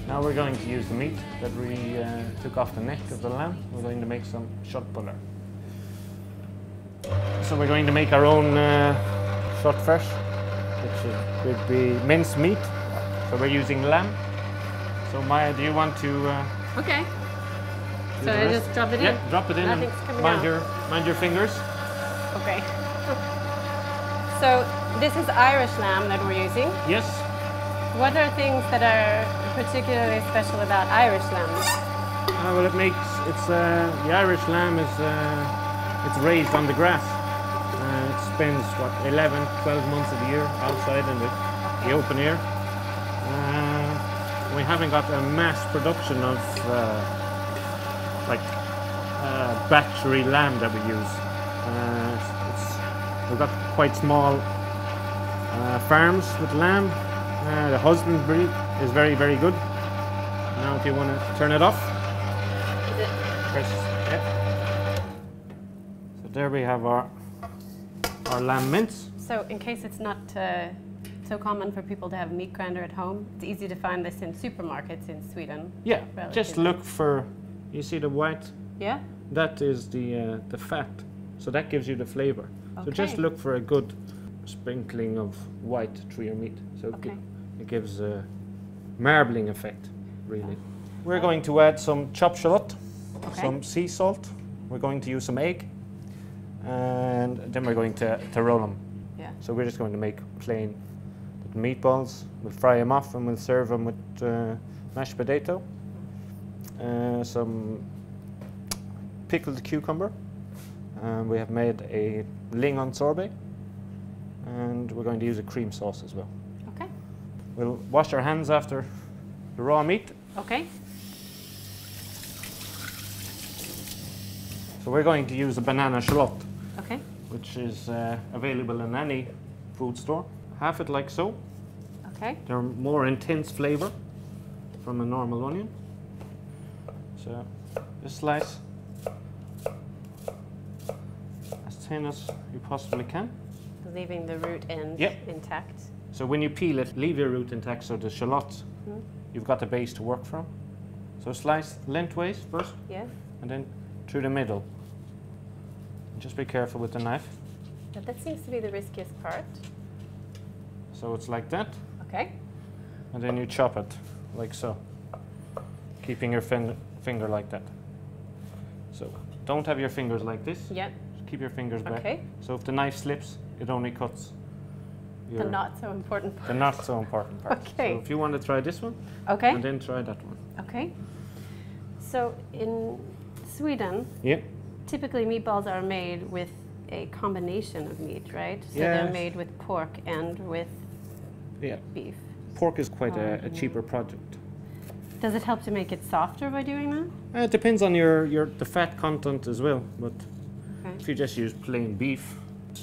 Now we're going to use the meat that we took off the neck of the lamb. We're going to make some köttbullar. So we're going to make our own köttfärs, which would be minced meat. So we're using lamb. So Maya, do you want to? Okay. So I just drop it in. Yeah, drop it in. Nothing's And coming out. mind your fingers. Okay. So this is Irish lamb that we're using. Yes. What are things that are particularly special about Irish lamb? Well, the Irish lamb is it's raised on the grass. It spends 11, 12 months of the year outside in the open air. We haven't got a mass production of battery lamb that we use. We've got quite small farms with lamb. The husbandry is very, very good. Now if you want to turn it off. Press, yeah. So there we have our lamb mince. So in case it's not so common for people to have a meat grinder at home, it's easy to find this in supermarkets in Sweden. Yeah, just look for, you see the white? Yeah. That is the fat, so that gives you the flavor. Okay. So just look for a good sprinkling of white through your meat. So it gives a marbling effect, really. We're going to add some chopped shallot, some sea salt. We're going to use some egg, and then we're going to roll them. Yeah. So we're just going to make plain meatballs. We'll fry them off and we'll serve them with mashed potato, some pickled cucumber. We have made a LINGON sorbet, and we're going to use a cream sauce as well. Okay. We'll wash our hands after the raw meat. Okay. So we're going to use a banana shallot, Okay. which is available in any food store. Half it like so. Okay. They're more intense flavor from a normal onion. So just slice as thin as you possibly can. Leaving the root end intact. So when you peel it, leave your root intact, so the shallots, you've got a base to work from. So slice lengthways first, and then through the middle. And just be careful with the knife. But that seems to be the riskiest part. So it's like that. Okay. And then you chop it, like so. Keeping your finger like that. So don't have your fingers like this. Yeah. Just keep your fingers back. Okay. So if the knife slips, it only cuts The not so important part. The not so important part. Okay. So if you want to try this one, and then try that one. Okay. So in Sweden, typically meatballs are made with a combination of meat, right? So they're made with pork and with beef. Pork is quite a cheaper product. Does it help to make it softer by doing that? It depends on the fat content as well, but if you just use plain beef,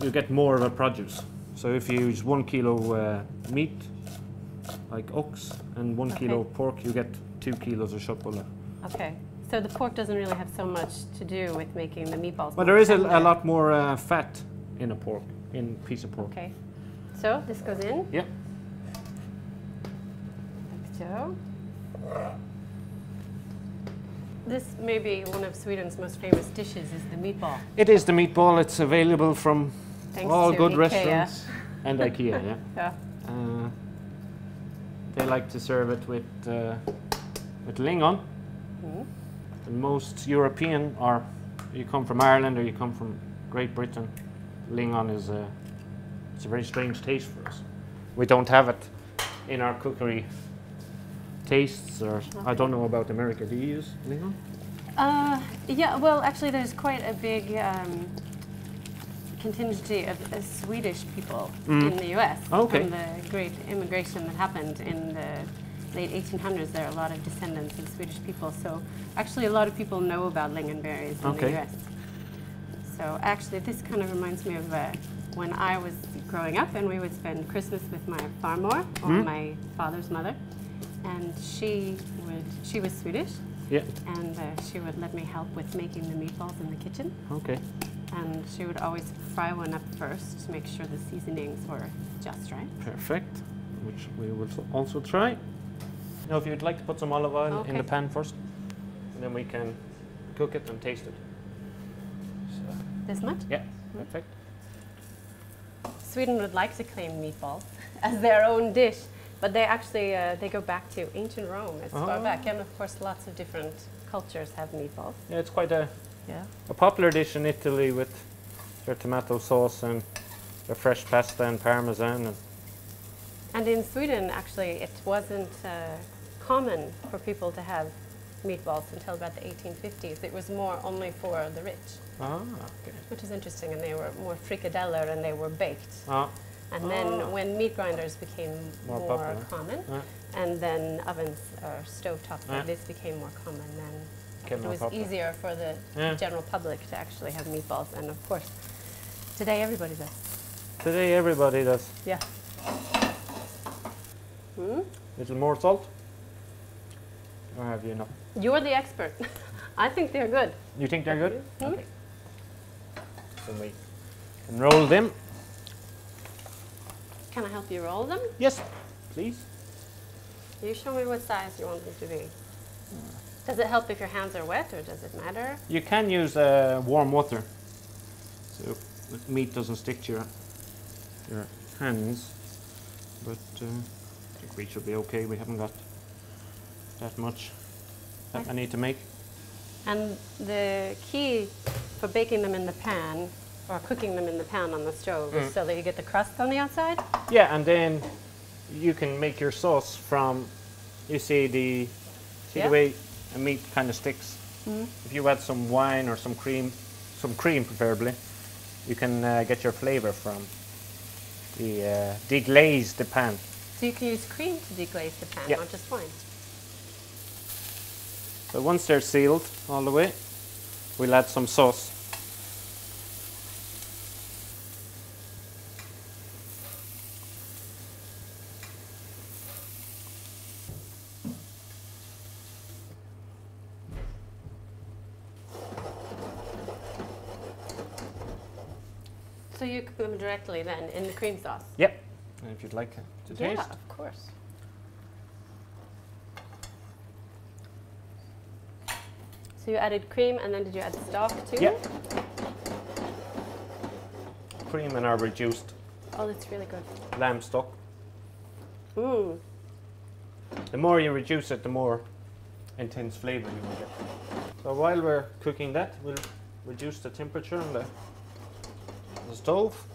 you get more of a produce. So if you use 1 kilo meat, like ox, and 1 kilo pork, you get 2 kilos of köttbullar. Okay. So the pork doesn't really have so much to do with making the meatballs. But there is a lot more fat in a piece of pork. Okay. So this goes in. Yeah. Like so. This may be one of Sweden's most famous dishes, is the meatball. It is the meatball. It's available from all good IKEA. Restaurants and IKEA. They like to serve it with lingon. And most European, or you come from Ireland or you come from Great Britain, lingon is it's a very strange taste for us. We don't have it in our cookery tastes, or I don't know about America. Do you use lingon? Yeah, well, actually there's quite a big contingency of Swedish people in the US from the great immigration that happened in the late 1800s. There are a lot of descendants of Swedish people, so actually a lot of people know about lingonberries in the US. So actually this kind of reminds me of when I was growing up and we would spend Christmas with my farmor, or my father's mother, and she was Swedish, and she would let me help with making the meatballs in the kitchen. And she would always fry one up first to make sure the seasonings were just right. Perfect, which we will also try. Now, if you'd like to put some olive oil in the pan first, and then we can cook it and taste it. So. This much? Yeah, perfect. Sweden would like to claim meatballs as their own dish, but they actually they go back to ancient Rome. It's far back, and of course, lots of different cultures have meatballs. Yeah, it's quite a popular dish in Italy with their tomato sauce and their fresh pasta and parmesan. And in Sweden, actually, it wasn't common for people to have meatballs until about the 1850s. It was more only for the rich. Okay. Which is interesting, and they were more frikadeller and they were baked. And then when meat grinders became more common, and then ovens or stovetop like this became more common, then it was easier for the general public to actually have meatballs. And of course, today everybody does. Today everybody does. Yeah. Little more salt? Or have you enough? You're the expert. I think they're good. You think they're good? Okay. So we can roll them. Can I help you roll them? Yes, please. You show me what size you want them to be. Does it help if your hands are wet, or does it matter? You can use warm water, so the meat doesn't stick to your hands. But I think we should be okay. We haven't got that much that I need to make. And the key for baking them in the pan, or cooking them in the pan on the stove, is so that you get the crust on the outside? Yeah, and then you can make your sauce from, you see the way a meat kind of sticks. If you add some wine or some cream preferably, you can get your flavor from the deglaze the pan. So you can use cream to deglaze the pan, not just wine. So once they're sealed all the way, we'll add some sauce. So you cook them directly then in the cream sauce? Yep. And if you'd like to taste. Yeah, of course. So you added cream, and then did you add stock too? Yep. Cream and our reduced that's really good. lamb stock. The more you reduce it, the more intense flavor you will get. So while we're cooking that, we'll reduce the temperature on the stove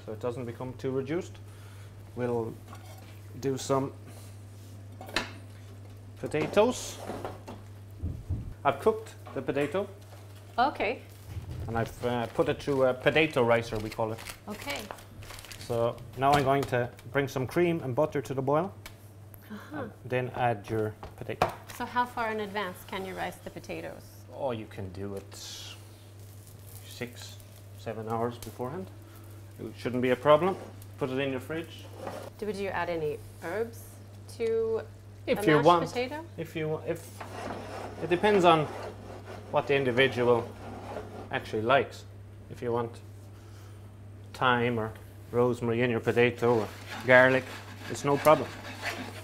so it doesn't become too reduced. We'll do some potatoes. I've cooked the potato. Okay. And I've put it through a potato ricer, we call it. Okay. So now I'm going to bring some cream and butter to the boil. Then add your potato. So how far in advance can you rice the potatoes? Oh, you can do it 6-7 hours beforehand. It shouldn't be a problem. Put it in your fridge. Would you add any herbs to if a you mashed want, potato? if it depends on what the individual actually likes. If you want thyme or rosemary in your potato or garlic, it's no problem.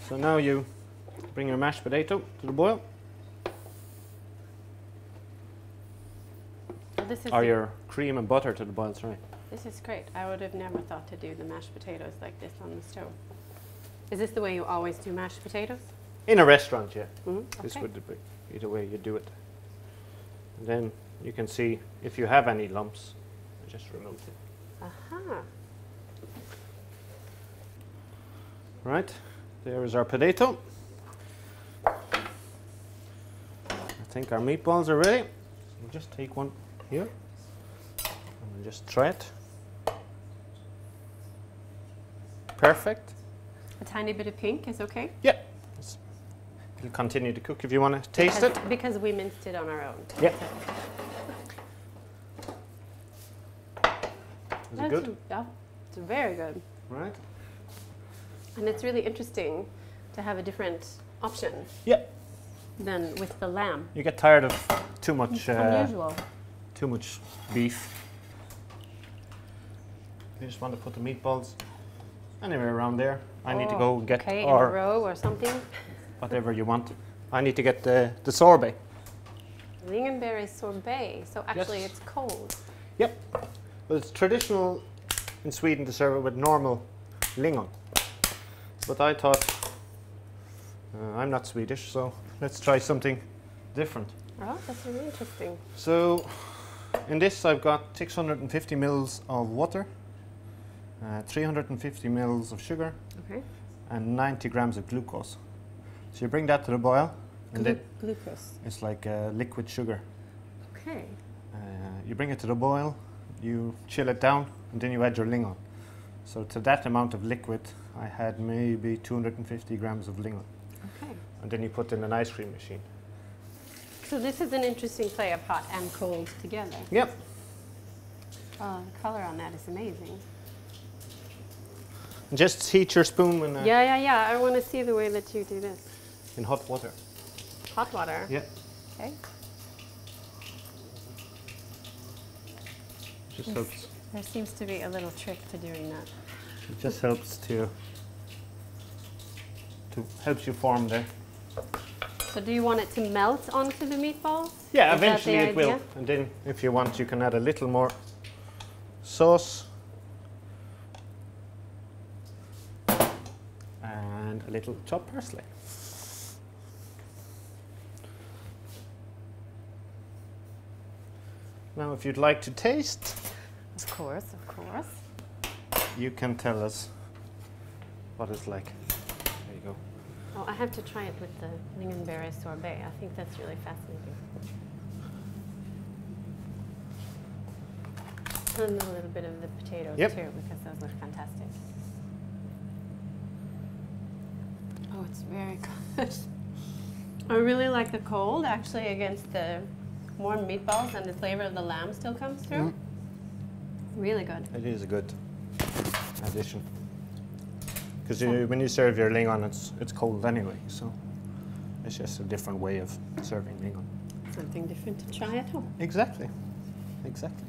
So now you bring your mashed potato to the boil. Or your cream and butter to the boil, sorry. This is great. I would have never thought to do the mashed potatoes like this on the stove. Is this the way you always do mashed potatoes? In a restaurant, yeah. This Okay. would be the way you do it. And then you can see if you have any lumps, just remove them. Right, there is our potato. I think our meatballs are ready. We'll just take one here and we'll just try it. Perfect. A tiny bit of pink is okay? Yeah. It'll continue to cook if you want to taste it. Because we minced it on our own. Yeah. Is it good? Yeah, it's very good. Right. And it's really interesting to have a different option than with the lamb. You get tired of too much unusual. Too much beef. You just want to put the meatballs anywhere around there. I need to go get in a row or something. whatever you want. I need to get the sorbet. Lingonberry sorbet. So actually Yes. it's cold. Yep. Well, it's traditional in Sweden to serve it with normal lingon. But I thought, I'm not Swedish, so let's try something different. Oh, that's really interesting. So in this I've got 650 mils of water, 350 mils of sugar, Okay. and 90 grams of glucose. So you bring that to the boil, and then Glucose. it's like liquid sugar. Okay. You bring it to the boil, you chill it down, and then you add your lingon. So to that amount of liquid, I had maybe 250 grams of lingon. Okay. And then you put in an ice cream machine. So this is an interesting play of hot and cold together. Yep. Oh, the color on that is amazing. Just heat your spoon Yeah. I want to see the way that you do this. in hot water. Hot water. Yeah. Okay. Just helps. There seems to be a little trick to doing that. It just helps to helps you form there. So do you want it to melt onto the meatballs? Yeah, Is that eventually the it will. idea? And then if you want, you can add a little more sauce and a little chopped parsley. Now, if you'd like to taste, Of course, of course. you can tell us what it's like. There you go. Oh, I have to try it with the lingonberry sorbet. I think that's really fascinating. And a little bit of the potatoes Yep. too, because those look fantastic. Oh, it's very good. I really like the cold actually against the warm meatballs, and the flavor of the lamb still comes through. Really good. It is a good addition. Because when you serve your lingon, it's cold anyway, so it's just a different way of serving lingon. Something different to try at home. Exactly. Exactly.